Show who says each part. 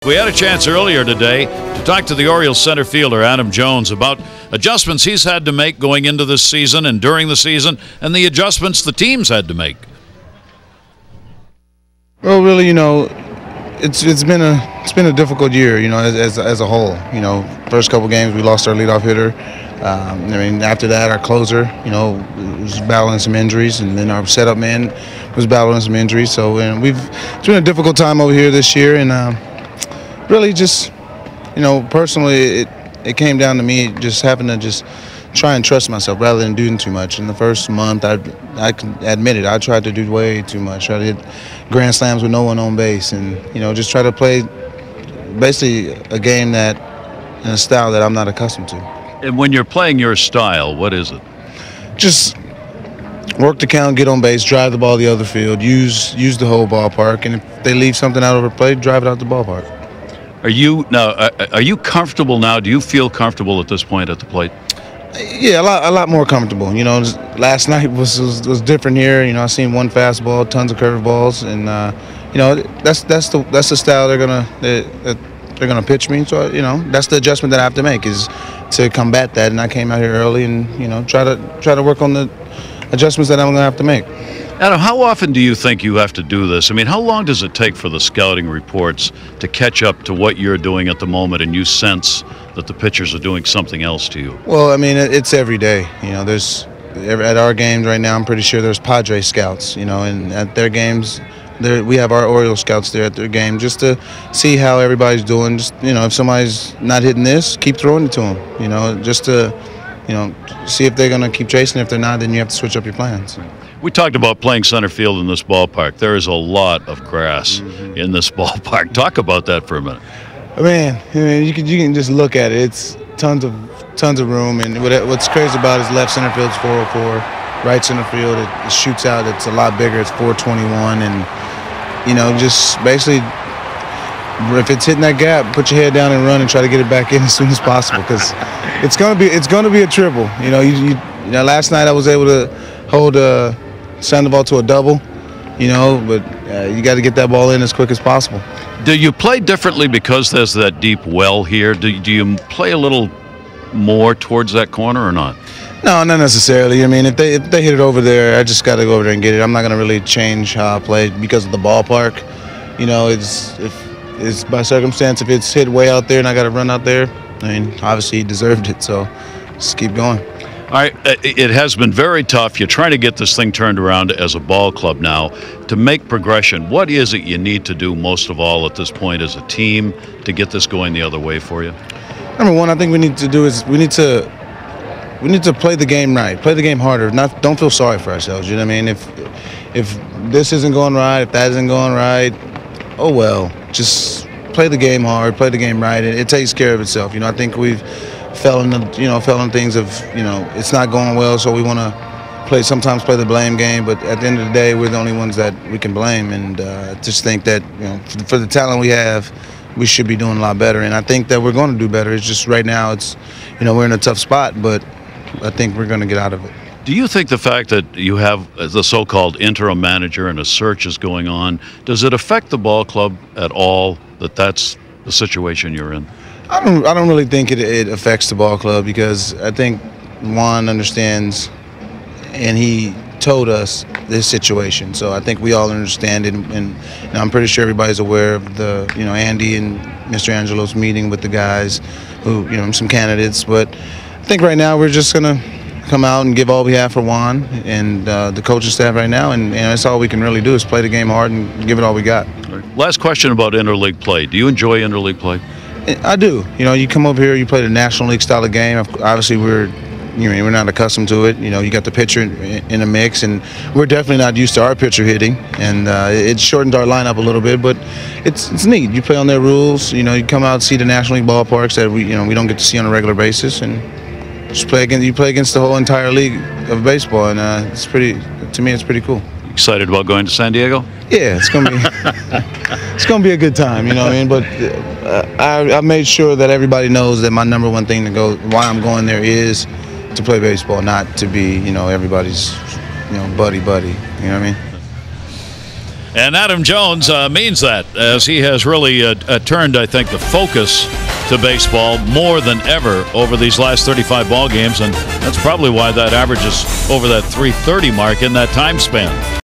Speaker 1: We had a chance earlier today to talk to the Orioles center fielder, Adam Jones, about adjustments he's had to make going into this season and during the season, and the adjustments the team's had to make.
Speaker 2: Well, really, it's been a difficult year, as a whole. First couple games we lost our leadoff hitter. After that, our closer, was battling some injuries, and then our setup man was battling some injuries. So, it's been a difficult time over here this year, and really just, personally, it came down to me just having to just try and trust myself rather than doing too much. In the first month, I can admit it, I tried to do way too much. I did grand slams with no one on base, and just try to play basically a game in a style that I'm not accustomed to.
Speaker 1: And when you're playing your style, what is it?
Speaker 2: Just work the count, get on base, drive the ball the other field, use the whole ballpark, and if they leave something out of a play, drive it out the ballpark.
Speaker 1: Are you comfortable now? Do you feel comfortable at this point at the plate?
Speaker 2: Yeah, a lot more comfortable. Last night was different here. I seen one fastball, tons of curveballs, and that's the style they're gonna pitch me. So that's the adjustment that I have to make, is to combat that. And I came out here early and try to work on the adjustments that I'm gonna have to make.
Speaker 1: Adam, how often do you think you have to do this? How long does it take for the scouting reports to catch up to what you're doing at the moment, and you sense that the pitchers are doing something else to you?
Speaker 2: Well, it's every day. There's at our games right now, I'm pretty sure there's Padre scouts, and at their games, we have our Orioles scouts there at their game just to see how everybody's doing. Just, if somebody's not hitting this, keep throwing it to them, just to, see if they're going to keep chasing. If they're not, then you have to switch up your plans.
Speaker 1: We talked about playing center field in this ballpark. There is a lot of grass in this ballpark. Talk about that for a minute.
Speaker 2: Man, you can just look at it. It's tons of room, and what's crazy about it is left center field's 404, right center field it shoots out. It's a lot bigger. It's 421, and just basically, if it's hitting that gap, put your head down and run and try to get it back in as soon as possible, because it's gonna be a triple. Last night I was able to hold send the ball to a double, but you got to get that ball in as quick as possible.
Speaker 1: Do you play differently because there's that deep well here? Do you play a little more towards that corner or not?
Speaker 2: No, not necessarily. If they hit it over there, I just got to go over there and get it. I'm not going to really change how I play because of the ballpark. It's by circumstance. If it's hit way out there and I got to run out there, obviously he deserved it, so just keep going.
Speaker 1: All right, it has been very tough. You're trying to get this thing turned around as a ball club now. To make progression, what is it you need to do most of all at this point as a team to get this going the other way for you?
Speaker 2: Number one, I think we need to do is we need to play the game right, play the game harder. Don't feel sorry for ourselves. You know what I mean? If this isn't going right, if that isn't going right, oh well. Just play the game hard, play the game right. It takes care of itself. I think we've fell in things of it's not going well, so we want to sometimes play the blame game, but at the end of the day we're the only ones that we can blame, and just think that for the talent we have, we should be doing a lot better, and I think that we're going to do better. It's just right now it's we're in a tough spot, but I think we're going to get out of it.
Speaker 1: Do you think the fact that you have the so-called interim manager and a search is going on, does it affect the ball club at all, that's the situation you're in?
Speaker 2: I don't really think it affects the ball club, because I think Juan understands, and he told us this situation. So I think we all understand it, and I'm pretty sure everybody's aware of the Andy and Mr. Angelo's meeting with the guys, who some candidates. But I think right now we're just gonna come out and give all we have for Juan and the coaching staff right now, and that's all we can really do is play the game hard and give it all we got.
Speaker 1: Last question about interleague play. Do you enjoy interleague play?
Speaker 2: I do. You come over here, you play the National League style of game. Obviously, we're not accustomed to it. You got the pitcher in a mix, and we're definitely not used to our pitcher hitting, and it shortened our lineup a little bit. But it's neat. You play on their rules. You come out and see the National League ballparks that we don't get to see on a regular basis, and just play against the whole entire league of baseball, and to me, it's pretty cool.
Speaker 1: Excited about going to San Diego?
Speaker 2: Yeah, it's gonna be a good time, But I made sure that everybody knows that my number one thing why I'm going there is to play baseball, not to be everybody's buddy. You know what I mean?
Speaker 1: And Adam Jones means that, as he has really turned, I think, the focus to baseball more than ever over these last 35 ball games, and that's probably why that average is over that 330 mark in that time span.